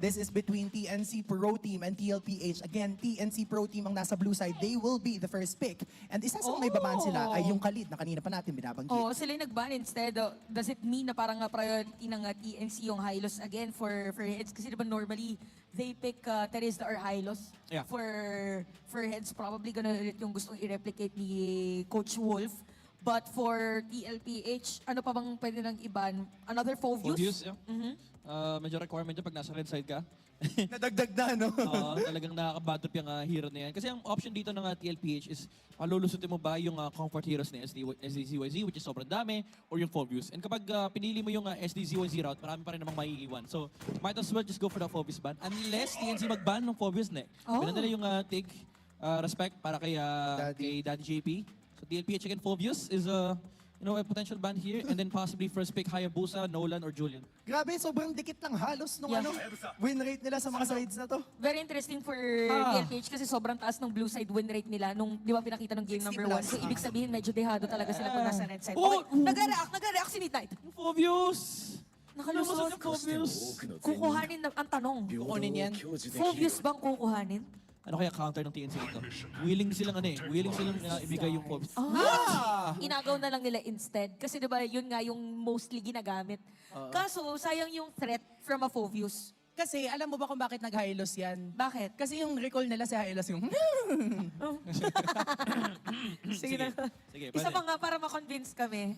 This is between TNC Pro Team and TLPH. Again, TNC Pro Team ang nasa blue side. They will be the first pick. And isa sa may baban sila ay yung Khalid na kanina pa natin binabanggit. Oh, sila yung nag-ban instead. Does it mean na parang priority ng TNC yung Hylos again for heads? Kasi diba normally they pick Teresa or Hylos Yeah. for heads. Probably gonna ulit yung gustong i-replicate ni Coach Wolf. But for TLPH, ano pa bang pwede nang iban? Another full Full views? views, yeah. Medyo requirement dyan pag nasa red side ka. Nadagdag na, no? Oo, talagang nakaka-bad trip yung hero na yan. Kasi ang option dito ng TLPH is lulusutin mo ba yung comfort heroes ni SDZYZ, which is sobrang dami, or yung full views. And kapag pinili mo yung SDZYZ route, marami pa rin namang maiiwan. So, might as well just go for the full views ban. Unless TNC mag-ban ng full views na. Binan nila yung take respect para kay Daddy JP. So TLPH again, full views is a potential ban here, and then possibly first pick Hayabusa, Nolan, or Julian. Grabe, sobrang dikit lang halos nung win rate nila sa mga sides na to. Very interesting for TLPH kasi sobrang taas ng blue side win rate nila nung di ba pinakita ng game 60 number 1. plus. So ibig sabihin medyo dehado talaga sila pag nasa red side. Oh! Okay, nagre-react si Midnight. Yung full views! Nakalusot. Yung full views! Kukuhanin ang tanong. Kukunin yan. Full views bang kukuhanin? Ano kaya counter ng TNC ito? Willing silang ibigay yung full views. Inagaw na lang nila instead. Kasi diba yun nga yung mostly ginagamit. Kaso sayang yung threat from a full views. Kasi alam mo ba kung bakit nag-Hylos yan? Bakit? Kasi yung recall nila si Hylos yung... Sige na. Sige, Isa pwede. pa nga para ma-convince kami.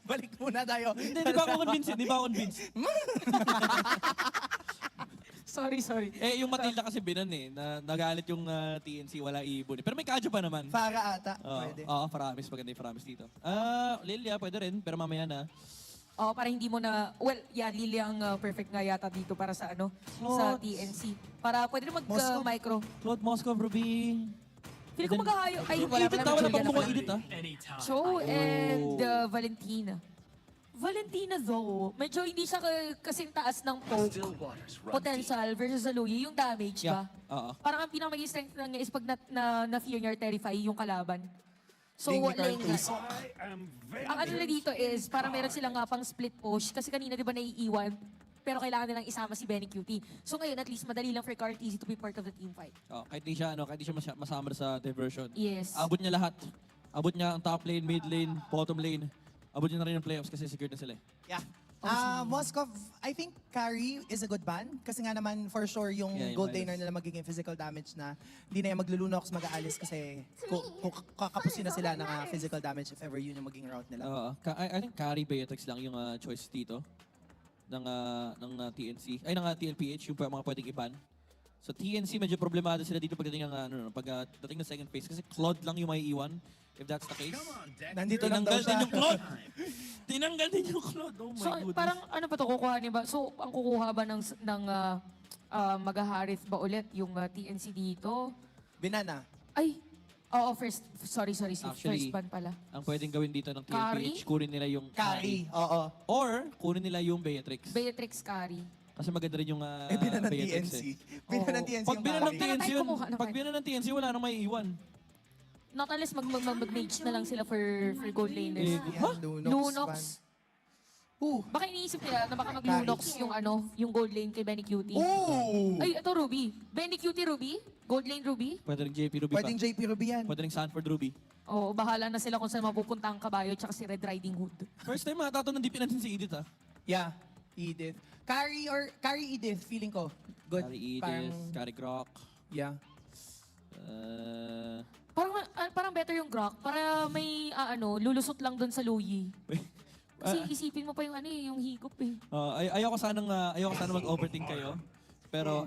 Balik muna tayo. Hindi ba ako convinced? Sorry. Eh, yung Matilda kasi binan na nagalit yung TNC, wala ibon. Pero may kadyo pa naman. Para ata. Oo, Pwede. Paramis. Maganda yung Paramis dito. Lilia, pwede rin, pero mamaya na. Oh, para hindi mo na, well, yeah, Lily ang perfect nga yata dito para sa sa TNC. Para pwede rin Moscow. mag-micro. Claude Moscow, Ruby. Feel ko mag-ahayo. Ay, Wala pala pang Julian na mukhang pala. edit Cho and Valentina. Valentina though, medyo hindi siya kasing taas ng poke potential versus sa Louie, yung damage ba? Yeah, oo. Parang ang pinaka-maging strength lang niya is pag na-fear niya or terrify yung kalaban. So, Being returned Lenga. to Ang ano na dito is, parang meron silang nga pang split push. Kasi kanina di ba naiiwan, pero kailangan nilang isama si Benny QT. So ngayon, at least madali lang for Carteezy to be part of the team fight. Kahit di siya, masama sa diversion. Yes. Abot niya lahat. Abot niya ang top lane, mid lane, bottom lane. Abot niya na rin yung playoffs kasi secured na sila. Yeah. Moskov, I think carry is a good ban. Kasi nga naman, for sure, yung Yeah, yung gold Hylos. laner nila magiging physical damage na hindi na yung maglulunox, mag-aalis kasi kakapusin na sila ng physical damage if ever yun yung maging route nila. I think carry Beatrix lang yung choice dito ng TNC. Ay, ng TLPH, yung mga pwedeng iban. So TNC, medyo problemado sila dito pagdating ng second phase. Kasi Claude lang yung may iwan, if that's the case. Nandito lang daw Tinanggal siya. din yung Claude! Tinanggal din yung Claude! Oh my So goodness. parang ano ba ito kukuhanin ba? So ang kukuha ba ng mag-Harith ba ulit yung TNC dito? Binana. Ay, oo, sorry, Actually, first ban pala. ang pwedeng gawin dito ng Carry? TLPH, kunin nila yung Carry, oo. Or, kunin nila yung Beatrix. Beatrix carry. Kasi maganda rin yung Binan ng Beatrix TNC. eh. Binan ng Oo. TNC Pag yung binan ng carry. TNC yun, kumuha ng pag binan ng TNC, wala nang may iwan. Not unless mag-mage na lang sila for gold laners. Yan, Lunox. Lunox. ban. Baka iniisip nila na baka mag-Lunox yung gold lane kay Benny Cutie. Ooh! Ay, ito Ruby. Benny Cutie Ruby? Gold lane Ruby? Pwede rin JP Ruby Pwedeng pa. JP Ruby yan. Pwede rin Sanford Ruby. Oo, bahala na sila kung saan mapupunta ang kabayo tsaka si Red Riding Hood. First time ng DP natin si Edith Yeah, Edith. Carry Edith, feeling ko. Good. Carry Parang, Edith, Carry Grok. yeah. Parang better yung Grok para may lulusot lang doon sa Louie. Kasi isipin mo pa yung yung higop eh. Ayoko sana mag-overthink kayo. Pero,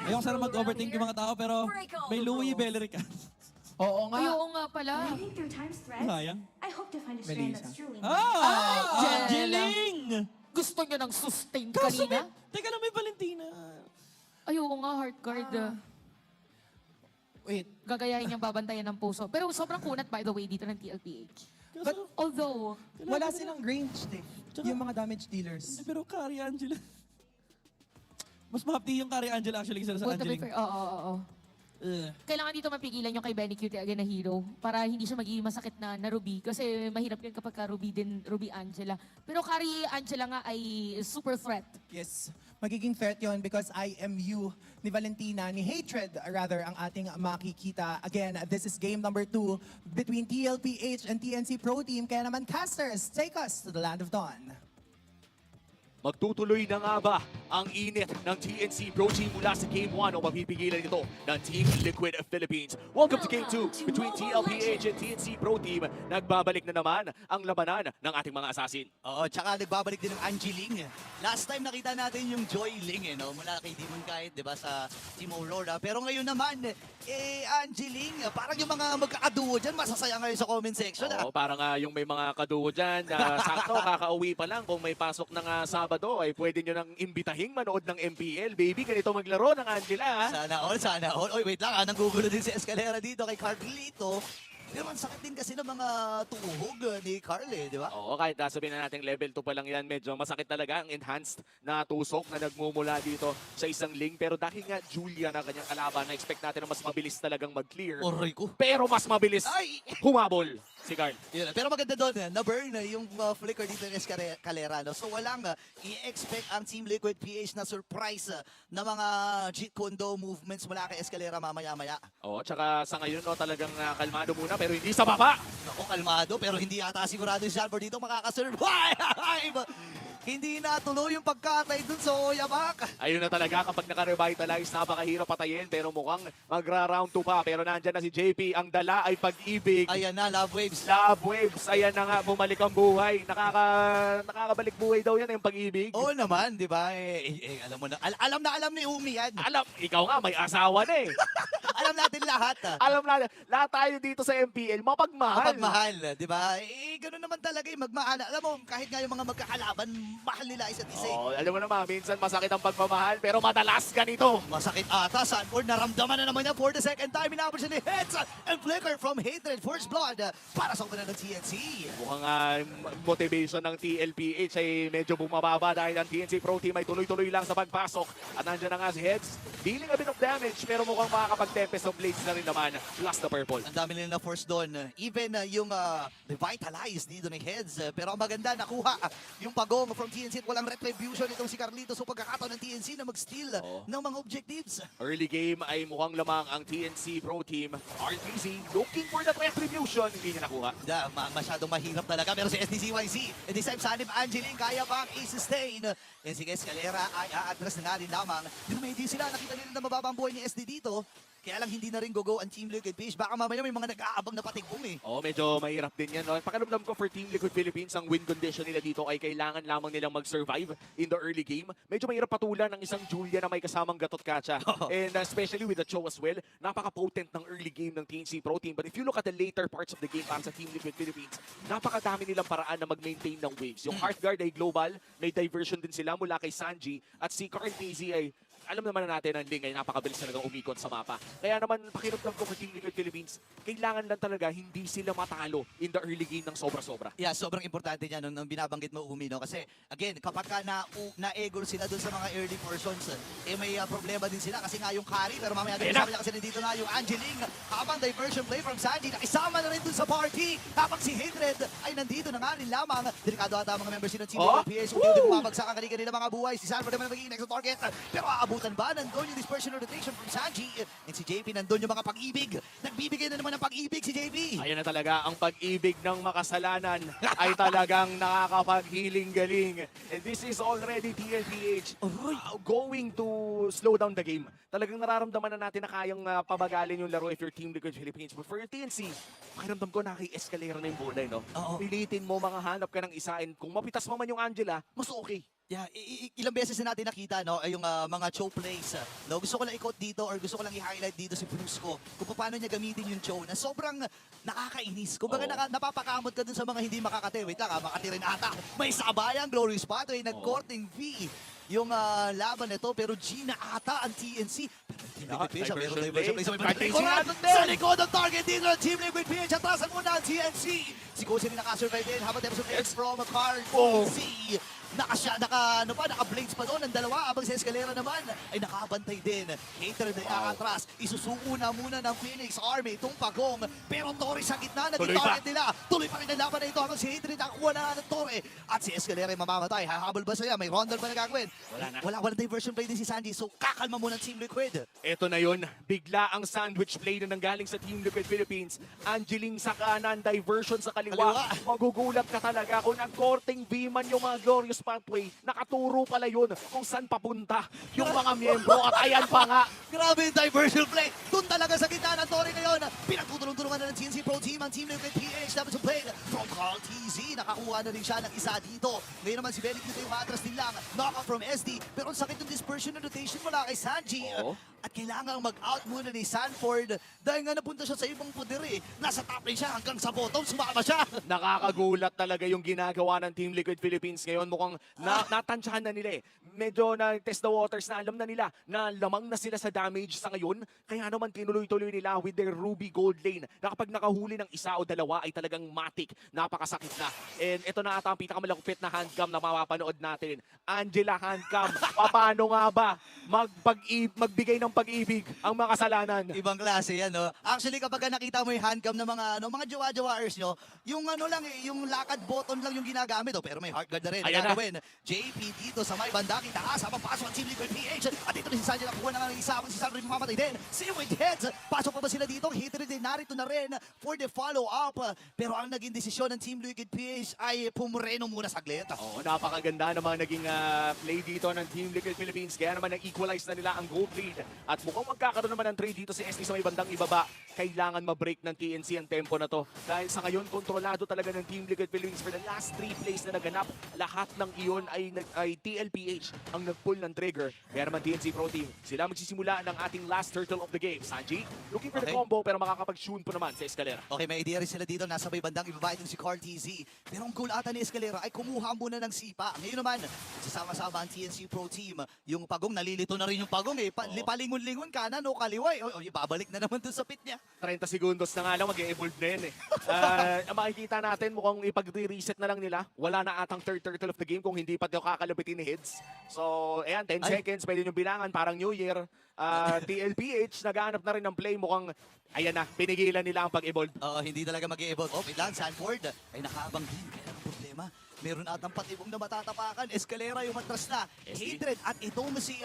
ayoko sana mag-overthink yung mga tao, pero may Louie Beleric ka. Oo nga. Ay, oo nga pala. Reading through Time's threads, Sayang. I hope to find a strand Melissa. that's truly Angeling! Gusto niya ng sustain Kaso kanina? teka lang, may Valentina. Ay, oo nga, heart guard. Wait. Gagayahin niyang babantayan ng puso. Pero sobrang kunat, by the way, dito ng TLPH. But Although, wala silang ranged eh. Yung mga damage dealers. Pero Carry Angela. Mas mahapdi yung Carry Angela actually kaysa sa well, to be Angeling. fair, oo. Kailangan dito mapigilan yung kay Benny Cutie again na hero para hindi siya magiging masakit na Ruby. Kasi mahirap yun kapag Ruby Angela. Pero Carry Angela nga ay super threat. Yes. magiging threat yon because IMU ni Valentina, ni Hatred rather, ang ating makikita. Again, this is game number 2 between TLPH and TNC Pro Team. Kaya naman, casters, take us to the Land of Dawn. Magtutuloy na nga ba ang init ng TNC Pro Team mula sa Game 1 o mapipigilan ito ng Team Liquid Philippines? Welcome to Game 2 between TLPH and TNC Pro Team. Nagbabalik na naman ang labanan ng ating mga assassin. Oo, tsaka nagbabalik din ng Angeling. Last time nakita natin yung Joy Ling, no? Mula kay Demon Kite, di ba, sa Team Aurora. Pero ngayon naman, Angeling, parang yung mga magkakaduo dyan, masasaya ngayon sa comment section. Oo, parang yung may mga kaduo dyan na sakto, kakauwi pa lang. Kung may pasok ng Sabado, ay pwede nyo nang imbitahing manood ng MPL. Baby, ganito maglaro ng Angela. Sana all, sana all. Oy, wait lang, nanggugulo din si Escalera dito kay Carlito. Pero ang sakit din kasi ng mga tuhog ni Carl, di ba? Oo, kahit sabihin na natin level 2 pa lang yan, medyo masakit talaga ang enhanced na tusok na nagmumula dito sa isang link. Pero dahil nga Julia na kanyang kalaban, na-expect natin na mas mabilis talagang mag-clear. Oray ko. Pero mas mabilis Ay! humabol si Carl. Yun, pero maganda doon, na-burn yung flicker dito ng Escalera. No? So walang i-expect ang Team Liquid PH na surprise na mga Jeet Kondo movements mula kay Escalera mamaya-maya. Oo, tsaka sa ngayon no, talagang kalmado muna pero hindi sa baba. Ako, kalmado, pero hindi ata sigurado si Shalford dito makakasurvive. Hindi natuloy yung pagkatay dun sa Oyabak. Ayun na talaga kapag naka-revitalize, napakahirap patayin pero mukhang magra-round 2 pa. Pero nandyan na si JP, ang dala ay pag-ibig. Ayan na, Love Waves. Love Waves, ayan na nga, bumalik ang buhay. Nakakabalik buhay daw yan yung pag-ibig. Oo naman, di ba? Alam mo na, alam ni Umi yan. Alam, ikaw nga, may asawa na eh. Alam natin lahat. Alam na, lahat tayo dito sa MPL, mapagmahal. Mapagmahal, di ba? Ganun naman talaga yung magmahal. Alam mo, kahit nga yung mga magkakalaban, mahal nila isa't isa. Oh, alam mo naman, minsan masakit ang pagmamahal, pero madalas ganito. Masakit ata, Sanford. Naramdaman na naman niya for the second time. Inabot siya ni Heads and Flicker from Hatred. First Blood para sa umanan ng TNC. Mukhang motivation ng TLPH ay medyo bumababa dahil ang TNC Pro Team ay tuloy-tuloy lang sa pagpasok. At nandiyan na nga si Heads, dealing a bit of damage, pero mukhang makakapag-tempest of blades na rin naman. Plus the purple. Ang dami nila na force doon. Even yung revitalize dito ni Heads. Pero ang maganda, nakuha yung pagong from TNC. Walang retribution itong si Carlito. So pagkakataon ng TNC na mag-steal ng mga objectives. Early game ay mukhang lamang ang TNC Pro Team. RTZ looking for that retribution. Hindi niya nakuha. Masyadong mahirap talaga. Pero si SDCYZ, and this time Sanib Angeling, kaya ba ang i-sustain? And si Escalera ay a-address na nga rin lamang. Hindi sila, nakita nila na mababang buhay ni SD dito. Kaya lang hindi na rin go ang Team Liquid PH. Baka mamaya may mga nag-aabang na patigbong eh. Oo, medyo mahirap din yan. No? Pakiramdam ko for Team Liquid Philippines, ang win condition nila dito ay kailangan lamang nilang mag-survive in the early game. Medyo mahirap patulan ng isang Julia na may kasamang Gatot Kacha. And especially with the Cho as well, napaka-potent ng early game ng TNC Pro Team. But if you look at the later parts of the game para sa Team Liquid Philippines, napakadami nilang paraan na mag-maintain ng waves. Yung Heartguard ay global, may diversion din sila mula kay Sanji. At si Carl Casey ay alam naman na natin ang Ling ay napakabilis talagang umikot sa mapa. Kaya naman, pakiramdam ko for Team Liquid Philippines, kailangan lang talaga hindi sila matalo in the early game ng sobra-sobra. Yeah, sobrang importante niya nung binabanggit mo, Umi, no? Kasi, again, kapag ka na-egol sila dun sa mga early portions, may problema din sila kasi nga yung carry, pero mamaya din sabi niya kasi nandito na yung Angeling, habang diversion play from Sanji, nakisama na rin dun sa party, habang si Hatred ay nandito na nga rin lamang. Delikado ata ang mga members ng Team PH, kung hindi bumabagsak ang kanina mga buhay, si Sanford naman magiging next target, pero aabutan ba? Nandun yung dispersion rotation from Sanji, and si JP nandun yung mga pag-ibig. Nagbibigay na naman ng pag-ibig si JP. Ayan na talaga, ang pag-ibig ng makasalanan ay talagang nakakapaghiling galing. And this is already TLPH going to slow down the game. Talagang nararamdaman na natin na kayang pabagalin yung laro if you're Team Liquid Philippines. But for your TNC, pakiramdam ko naki-escalera na yung bulay, no? Pilitin mo, mga hanap ka ng isa, and kung mapitas mo man yung Angela, mas okay. Yeah, ilang beses na natin nakita, no, yung mga Cho plays. No, gusto ko lang i-quote dito or gusto ko lang i-highlight dito si Brusco kung paano niya gamitin yung Cho na sobrang nakakainis. Kung baga napapakamot ka dun sa mga hindi makakate. Wait lang, makati rin ata. May sabayang Glory Spot, nag-courting V yung laban nito, pero G na ata ang TNC. Sa likod ng target dito ng Team Liquid PH, atrasan muna ang TNC. Si Kosi rin nakasurvive din habang Depso Flex from a card. C. Naka-blades pa doon ang dalawa, abang si Escalera naman ay nakabantay din. Hatred ay akatras, isusuko na muna ng Phoenix Army itong pagong, pero Torre sa gitna, naging Tuloy pa. target nila. Tuloy pa rin ang laban na ito habang si Hatred nakakuha na ng Torre. At si Escalera ay mamamatay. Hahabol ba siya? May rondel ba na gagawin? Wala diversion play din si Sanji, so kakalma muna ng Team Liquid. Ito na yun, bigla ang sandwich play na nanggaling sa Team Liquid Philippines. Angeling sa kanan, diversion sa kaliwa. Magugulat ka talaga kung nag-korting V-man yung mga Glorious Pathway. Nakaturo pala yun kung saan papunta yung mga miyembro. At ayan pa nga, Grabe yung diversion play. Doon talaga sa gitna ng Torre ngayon. Pinagtutulong-tulungan na ng TNC Pro Team. Ang Team Liquid PH dapat sa play from Carl TZ. Nakakuha na rin siya ng isa dito. Ngayon naman si Benny Cute yung atras din lang. Knockout from SD. Pero ang sakit ng dispersion na rotation mula kay Sanji. Oo. At kailangan mag-out muna ni Sanford dahil nga napunta siya sa ibang poder eh. Nasa top lane siya hanggang sa bottom. Sumama siya. nakakagulat talaga yung ginagawa ng Team Liquid Philippines ngayon. Mukhang natansyahan na nila eh. Medyo na-test the waters na alam na nila na lamang na sila sa damage sa ngayon. Kaya naman tinuloy-tuloy nila with their Ruby Gold lane na kapag nakahuli ng isa o dalawa ay talagang matik. Napakasakit na. And ito na ata ang pinakamalakupit na handcam na mapapanood natin. Angela handcam. Paano nga ba magbigay ng pag-ibig ang mga kasalanan? Ibang klase yan, no? Actually, kapag nakita mo yung handcam ng mga jowa-jowaers nyo, yung yung lakad button lang yung ginagamit, oh, pero may heartguard na rin. Ayan na. Gagawin. JP dito sa may banda, kitaas, papasok ang Team Liquid PH. At dito rin si Sanji, nakuha na nga ng isa, si Sanji mamamatay din. Si With Heads, pasok pa ba sila dito? Hitrid din, narito na rin for the follow-up. Pero ang naging desisyon ng Team Liquid PH ay pumreno muna saglit. Oo, napakaganda ng mga naging play dito ng Team Liquid Philippines. Kaya naman nag-equalize na nila ang gold lead. At mukhang magkakaroon naman ng trade dito si SD sa may bandang ibaba. Kailangan ma-break ng TNC ang tempo na to. Dahil sa ngayon, kontrolado talaga ng Team Liquid Philippines for the last 3 plays na naganap. Lahat ng iyon ay TLPH ang nag-pull ng trigger. Kaya naman TNC Pro Team, sila magsisimula ng ating last turtle of the game. Sanji, looking for the Okay. combo pero makakapag-shun po naman sa Escalera. Okay, may idea rin sila dito. Nasa may bandang ibaba itong si Carl TZ. Pero ang goal ata ni Escalera ay kumuha muna ng sipa. Ngayon naman, sasama-sama ang TNC Pro Team. Yung pagong, nalilito na rin yung pagong eh. Palingon-lingon kanan o kaliwa eh. O, babalik na naman dun sa pit niya. 30 segundos na nga lang, mag-e-evolve na yan eh. Ang makikita natin, mukhang ipag-reset na lang nila. Wala na atang third turtle of the game kung hindi pa ito kakalabitin ni Heads. So, ayan, 10 seconds, pwede nyo bilangan, parang New Year. TLPH, naghahanap na rin ng play, mukhang, ayan na, pinigilan nila ang pag-evolve. Oo, hindi talaga mag-i-evolve. Oh, wait lang, Sanford ay nakaabang din. Kaya ang problema, meron atang patibong na matatapakan. Escalera yung matras na. Hatred. At itong si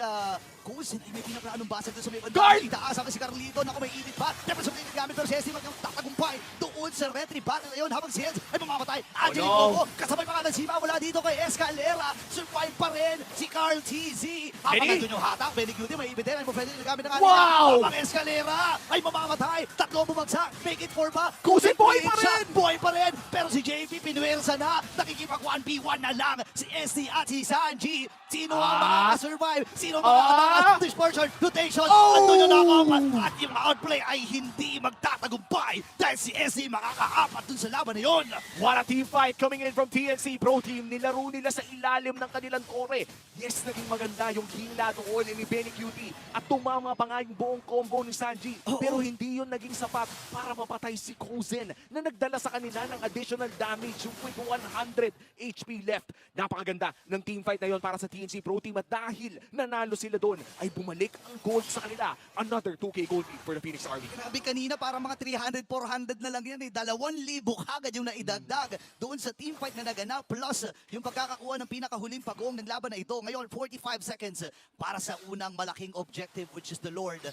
Cousin ay may pinakaanong basa doon sa may banda. Guard! Itaas ang si Carlito. Naku, may init pa. Dapat sa pinit gamit. Pero si SD magtatagumpay doon sa retry battle na yun. Habang si Heads ay mamamatay. Angelic no. Coco. Kasabay pa nga ng Sipa mula dito kay Escalera. Survive pa rin si Carl TZ. Habang Benny! nandun yung hatak. Benny Cutie may ibig din. Ay mo pwede gamit ng Wow! Habang Escalera ay mamamatay. Tatlo bumagsak. Make it 4 pa. Cousin, buhay pa Siya, rin! buhay pa rin. Pero si JP pinuwersa na. Nakikipag 1v1 na lang. Si SD at si Sanji. Sino ang makakasurvive? Sino ang makakatakas? Dispersion, rotation. Andun yung nakakapat. At yung outplay ay hindi magtatagumpay. Dahil si SD makakaapat dun sa laban na yun. What a team fight coming in from TNC Pro Team. Nilaro nila sa ilalim ng kanilang tore. Yes, naging maganda yung hila doon ni Benny Cutie. At tumama pa nga yung buong combo ni Sanji. Pero hindi yun naging sapat para mapatay si Cousin na nagdala sa kanila ng additional damage yung with 100 HP left. Napakaganda ng team fight na yun para sa TNC Pro Team. At dahil nanalo sila doon, ay bumalik ang gold sa kanila. Another 2K gold lead for the Phoenix Army. Grabe kanina, para mga 300, 400 na lang yan eh. 2,000 kagad yung naidagdag doon sa team fight na naganap. Plus, yung pagkakakuha ng pinakahuling pagong ng laban na ito. Ngayon, 45 seconds para sa unang malaking objective, which is the Lord.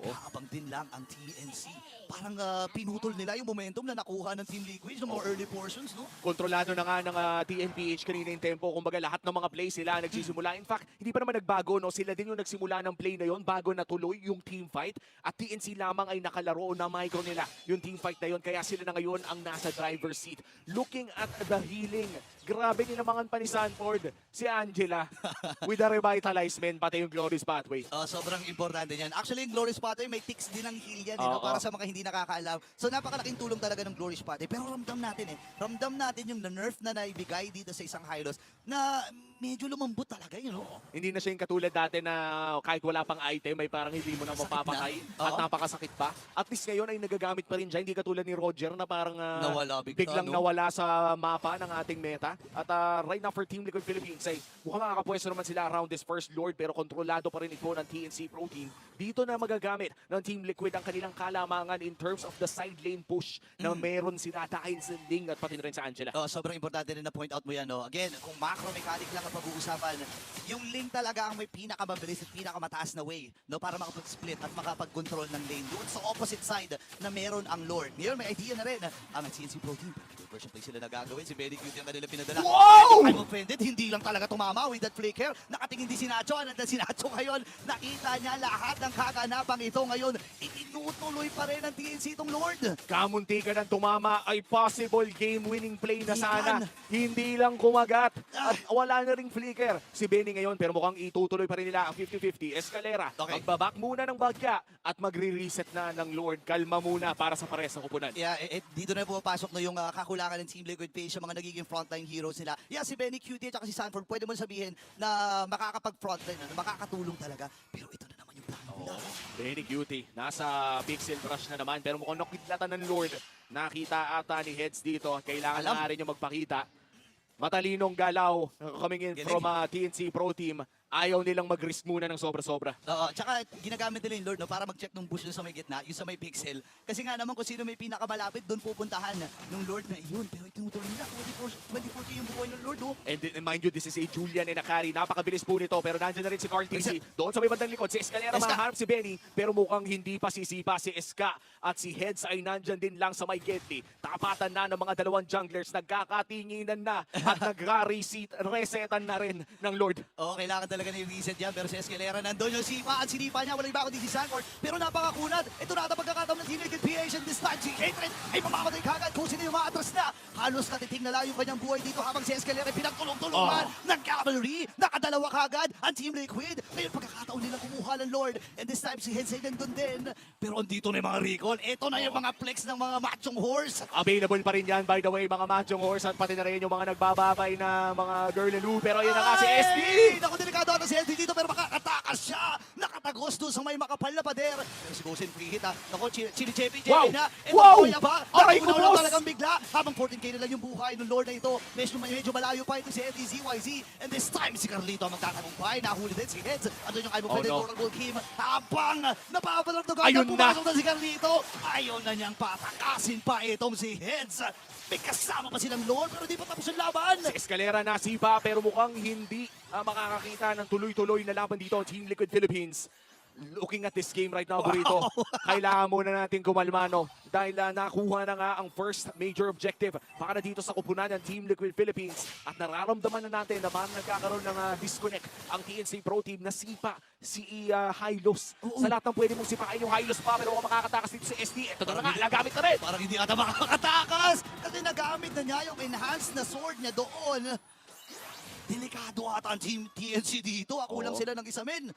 Nakaabang din lang ang TNC. Parang pinutol nila yung momentum na nakuha ng Team Liquid ng mga early portions, no? Kontrolado na nga ng TNPH kanina yung tempo. Kumbaga lahat ng mga play sila nagsisimula. In fact, hindi pa naman nagbago. No? Sila din yung nagsimula ng play na yon bago natuloy yung team fight. At TNC lamang ay nakalaro na micro nila yung team fight na yon. Kaya sila na ngayon ang nasa driver's seat. Looking at the healing. Grabe nilamangan pa ni Sanford si Angela with a revitalized man, pati yung Glorious Pathway. Sobrang importante yan. Actually, yung Glorious Pathway, may ticks din ng heal yan, no? Para sa mga hindi nakakaalam. So, napakalaking tulong talaga ng Glorious Pathway. Pero ramdam natin ramdam natin yung nerf na naibigay dito sa isang Hylos na medyo lumambot talaga yun, no? Hindi na siya yung katulad dati na kahit wala pang item, ay parang hindi mo na Sakit mapapatay na. at Oo. napakasakit pa. At least ngayon ay nagagamit pa rin siya. Hindi katulad ni Roger na parang Nawala bigla, biglang no? nawala sa mapa ng ating meta. At right now for Team Liquid Philippines ay mukhang makakapwesto naman sila around this first Lord pero kontrolado pa rin ito ng TNC Pro Team. Dito na magagamit ng Team Liquid ang kanilang kalamangan in terms of the side lane push na meron sila dahil sa Ding at pati na rin sa Angela. Oh, sobrang importante rin na point out mo yan. No? Again, kung macro mechanic lang ang pag-uusapan, yung Ling talaga ang may pinakamabilis at pinakamataas na way no, para makapag-split at makapag-control ng lane doon sa opposite side na meron ang Lord. Ngayon, may idea na rin ang CNC Pro Team. Version play sila nagagawin. Si Benny Cutie ang kanila pinadala. Wow! I'm offended. Hindi lang talaga tumama with that flicker. Nakatingin din si Nacho. Nandan si Nacho ngayon. Nakita niya lahat ng kaganapang ito ngayon. Itinutuloy pa rin ng TNC itong Lord. Kamunti ka ng tumama ay possible game-winning play na sana. Yan. Hindi lang kumagat. At wala na ring flicker si Benny ngayon pero mukhang itutuloy pa rin nila ang 50-50. Escalera, Okay. magbabak muna ng bagya at magre-reset na ng Lord. Kalma muna para sa pares ng kupunan. Yeah, dito na pumapasok na yung kakulangan ng Team Liquid PH, yung mga nagiging frontline heroes nila. Yeah, si Benny Cutie at saka si Sanford, pwede mo sabihin na makakapag-frontline, na makakatulong talaga. Pero ito na naman yung plano nila. Benny Cutie, nasa pixel rush na naman pero mukhang nakidlatan ng Lord. Nakita ata ni Heads dito. Kailangan Alam. na rin yung magpakita. Matalinong galaw coming in Galing. from TNC Pro Team. Ayaw nilang mag-risk muna ng sobra-sobra. Oo, tsaka ginagamit nila yung Lord no, para mag-check ng bush doon sa may gitna, yung sa may pixel. Kasi nga naman kung sino may pinakamalapit, doon pupuntahan ng Lord na yun. Pero itinutuloy nila, 24K yung buhay ng Lord. Oh. And mind you, this is a Julian and a carry. Napakabilis po nito pero nandiyan na rin si Carl TC. Doon sa may bandang likod, si Escalera Eska. mahanap si Benny pero mukhang hindi pa sisipa si Eska. At si Heads ay nandyan din lang sa may Getty. Tapatan na ng mga dalawang junglers, nagkakatinginan na at nag-resetan na rin ng Lord. Oo, kailangan talaga na yung reset yan. Pero si Escalera nandun yung sipa. Ang sinipa niya, walang iba kundi si Sanford. Pero napakakunat. Ito na ata pagkakataon ng Team Liquid PH and this time si Hatred ay mamamatay kagad kung sino yung maatras na. Halos katiting na lang yung kanyang buhay dito habang si Escalera ay pinagtulong-tulungan ng cavalry. Nakadalawa kagad ang Team Liquid. Ngayon pagkakataon nilang kumuha ng Lord. And this time si Hensei nandun din. Pero andito na yung mga recall. Ito na yung mga flex ng mga machong horse. Available pa rin yan, by the way, mga Mahjong Horse at pati na rin yung mga nagbababay na mga Girlaloo. Pero yun na nga si SD! Naku, delikado ata si SD dito pero makakatakas siya. Nakatagos doon sa may makapal na pader. Pero si Gosen free hit ha. Naku, chili-chepi Wow! na. Ito Wow! kuya ba? Aray ko, Nakunaw lang boss! talagang bigla. Habang 14k na lang yung buhay ng Lord na ito. Medyo malayo pa ito si Eddie ZYZ. And this time si Carlito ang magtatagumpay. Nahuli din si Heads. Andun yung Oh, Ibuprofen no. Portable Kim. Habang napapalag na Ayun na. pumasok na si Carlito. Ayaw na niyang patakasin pa itong si Heads. May kasama pa silang Lord pero di pa tapos ang laban. Si Escalera nasipa pero mukhang hindi makakakita ng tuloy-tuloy na laban dito ang Team Liquid Philippines. Looking at this game right now, Burrito, kailangan muna natin kumalma, no? Dahil nakuha na nga ang first major objective para dito sa kupunan ng Team Liquid Philippines. At nararamdaman na natin na parang nagkakaroon ng disconnect ang TNC Pro Team na sipa si Hylos. Sa lahat ng pwede mong sipain yung Hylos pa pero kung makakatakas dito si SD, ito na nga, nagamit na rin. Parang hindi ata makakatakas kasi nagamit na niya yung enhanced na sword niya doon. Delikado ata ang Team TNC dito. Kulang sila ng isa men.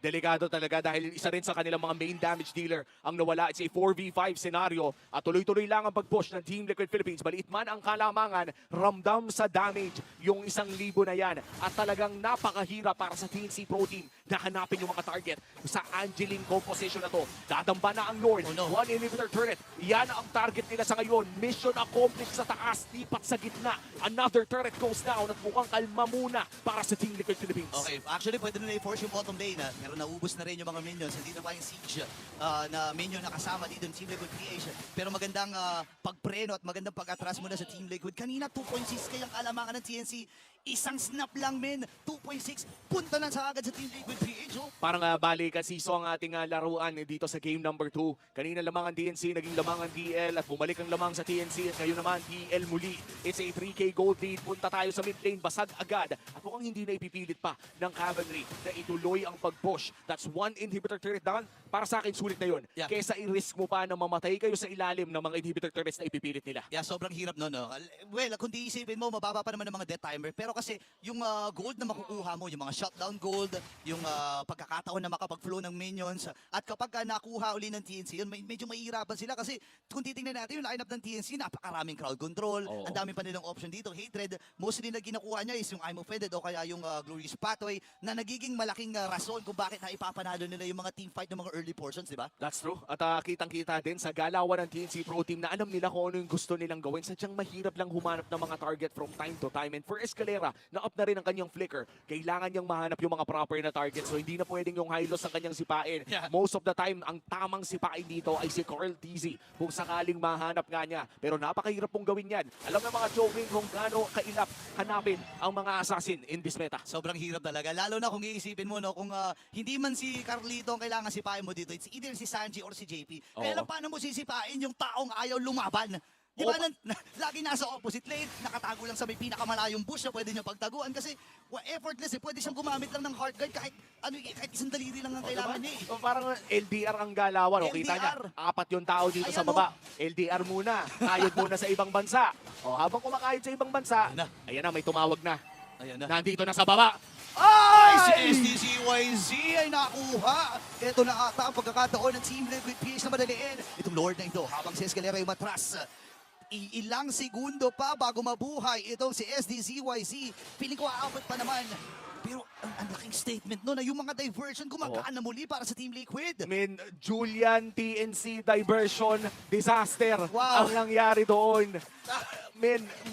Delikado talaga dahil isa rin sa kanilang mga main damage dealer ang nawala. It's a 4v5 scenario at tuloy-tuloy lang ang pag-push ng Team Liquid Philippines. Maliit man ang kalamangan, ramdam sa damage yung 1,000 na yan. At talagang napakahirap para sa TNC Pro Team na hanapin yung mga target sa Angeling composition na to. Dadamba na ang Lord. Oh, no. One inhibitor turret. Yan ang target nila sa ngayon. Mission accomplished sa taas, lipat sa gitna. Another turret goes down at mukhang kalma muna para sa Team Liquid Philippines. Okay, actually pwede na i-force yung bottom lane. Pero naubos na rin yung mga minions. Hindi na pa yung siege na minion na kasama dito ng Team Liquid Creation. Pero magandang pagpreno at magandang pag-atras muna sa Team Liquid. Kanina 2.6 kayang kalamangan ng TNC. Isang snap lang men. 2.6. Punta na sa agad sa Team Liquid Creation. Parang balik at siso ang ating laruan dito sa game number 2. Kanina lamang ang DNC, naging lamang ang DL at bumalik ang lamang sa TNC at ngayon naman DL muli. It's a 3K gold lead. Punta tayo sa mid lane, basag agad. At mukhang hindi na ipipilit pa ng cavalry na ituloy ang pag-push. That's one inhibitor turret down. Para sa akin, sulit na yun. Yeah. Kesa i-risk mo pa na mamatay kayo sa ilalim ng mga inhibitor turrets na ipipilit nila. Yeah, sobrang hirap no. Well, kung di isipin mo, mababa pa naman ng mga death timer. Pero kasi yung gold na makukuha mo, yung mga shutdown gold, yung pagkakataon na makapag-flow ng minions, at kapag nakuha uli ng TNC, yun, medyo mahihirapan sila kasi kung titingnan natin yung lineup ng TNC, napakaraming crowd control, Oo. ang dami pa nilang option dito. Hatred, mostly na ginakuha niya is yung I'm Offended o kaya yung Glorious Pathway na nagiging malaking rason kung bakit na ipapanalo nila yung mga team fight ng mga early portions, di ba? That's true. At kitang-kita din sa galawan ng TNC Pro Team na alam nila kung ano yung gusto nilang gawin. Sadyang mahirap lang humanap ng mga target from time to time. And for Escalera, na-up na rin ang kanyang flicker. Kailangan niyang mahanap yung mga proper na target. So hindi na pwedeng yung high loss ang kanyang sipain. Yeah. Most of the time, ang tamang sipain dito ay si Carl TZ. Kung sakaling mahanap nga niya. Pero napakahirap pong gawin yan. Alam ng mga joking kung gaano kailap hanapin ang mga assassin in this meta. Sobrang hirap talaga. Lalo na kung iisipin mo, no, kung hindi man si Carlito ang kailangan sipain mo dito, it's either si Sanji or si JP. Kaya Oo. lang paano mo sisipain yung taong ayaw lumaban? Di ba, lagi nasa opposite lane, nakatago lang sa may pinakamalayong bush na pwede niya pagtaguan kasi effortless eh. Pwede siyang gumamit lang ng hard guard kahit, kahit isang daliri lang ang kailangan niya eh. O, parang LDR ang galawan. O, kita niya, LDR. 4 yung tao dito sa Ayan, baba. LDR muna. Kayod muna sa ibang bansa. O, habang kumakayod sa ibang bansa, Ayan na. ayan na, may tumawag na. Ayan na. Nandito na sa baba. Ay, si Ay! SDCYZ ay nakuha. Ito na ata ang pagkakataon ng Team Liquid PH na madaliin. Itong Lord na ito habang si Escalera ay matras. Ilang segundo pa bago mabuhay itong si SDCYZ. Piling ko aabot pa naman. Pero ang laking statement no na yung mga diversion gumagaan na muli para sa Team Liquid. Julian TNC diversion disaster Wow. ang nangyari doon.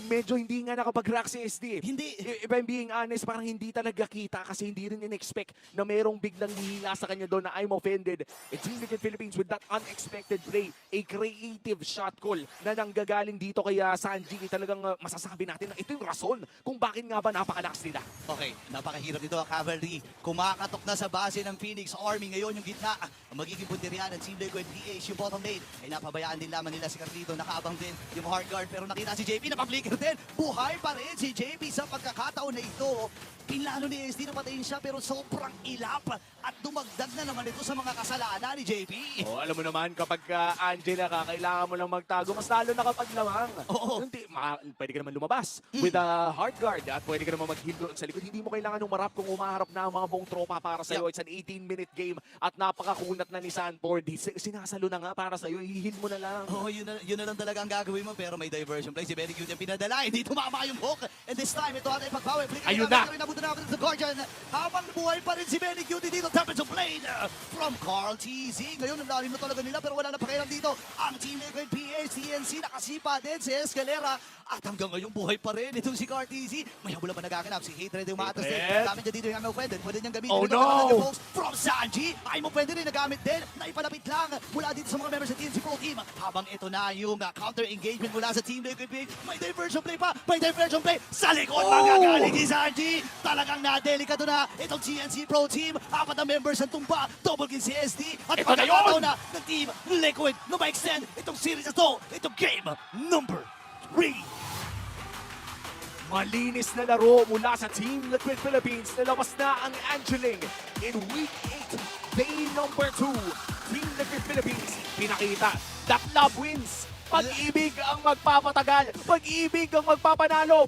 Medyo hindi nga nakapag-react si SD. Hindi. If I'm being honest, parang hindi talaga kita kasi hindi rin in-expect na merong biglang hihila sa kanya doon na I'm offended. It's Team Liquid Philippines with that unexpected play, a creative shot call na nanggagaling dito kay Sanji. Talagang masasabi natin na ito yung rason kung bakit nga ba napakalakas nila. Okay, napakahirap dito ang cavalry. Kumakatok na sa base ng Phoenix Army. Ngayon yung gitna, ang magiging punteriya ng Team Liquid PH. Yung bottom lane ay napabayaan din lamang nila si Carlito. Nakaabang din yung hard guard. Pero nakita si JP na pa-flicker din. Buhay pa rin si JP sa pagkakataon na ito. Pinlano ni SD na patayin siya pero sobrang ilap. At dumagdag na naman ito sa mga kasalanan ni JP. Oh, alam mo naman, kapag Angela ka, kailangan mo lang magtago. Mas lalo na kapag lamang. Oo. Pwede ka naman lumabas with a hard guard at pwede ka naman mag-heal doon sa likod. Hindi mo kailangan umarap kung umaharap na ang mga buong tropa para sa'yo. It's an 18-minute game at napakakunat na ni Sanford. Sinasalo na nga para sa'yo. I-heal mo na lang. Oh, yun na lang talaga ang gagawin mo pero may diversion play. Si Benny Cute yung pinadala. Hindi tumama yung hook. And this time, ito ata yung pagbawi. Ayun na. Nabuto na ako sa Guardian. Habang buhay pa rin si Benny Cute dito. Temperature blade from Carl TZ. Ngayon, ang lalim na talaga nila pero wala na pakialam dito. Ang Team Liquid PH, TNC, nakasipa din si Escalera. At hanggang ngayon, buhay pa rin itong si Carl TZ. May habula pa nagaganap. Si Hatred yung maatas din. Hatred. Gamit niya dito yung I'm Offended. Pwede niyang gamitin. Oh, ito. no. Naman yung folks from Sanji. I'm Offended rin nagamit din. Naipalapit lang mula dito sa mga members sa TNC Pro Team. Habang ito na yung counter engagement mula sa Team Liquid PH. May diversion play pa. May diversion play. Sa likod magagaling si Sanji. Talagang na-delikado na itong TNC Pro Team. 4 na members ang tumba. Double kill si SD. At Ito na pagkakataon yun! na ng Team Liquid na ma-extend itong series na to. Itong game number 3. Malinis na laro mula sa Team Liquid Philippines. Nalabas na ang Angeling in Week 8, day number 2. Team Liquid Philippines, pinakita that love wins. Pag-ibig ang magpapatagal. Pag-ibig ang magpapanalo.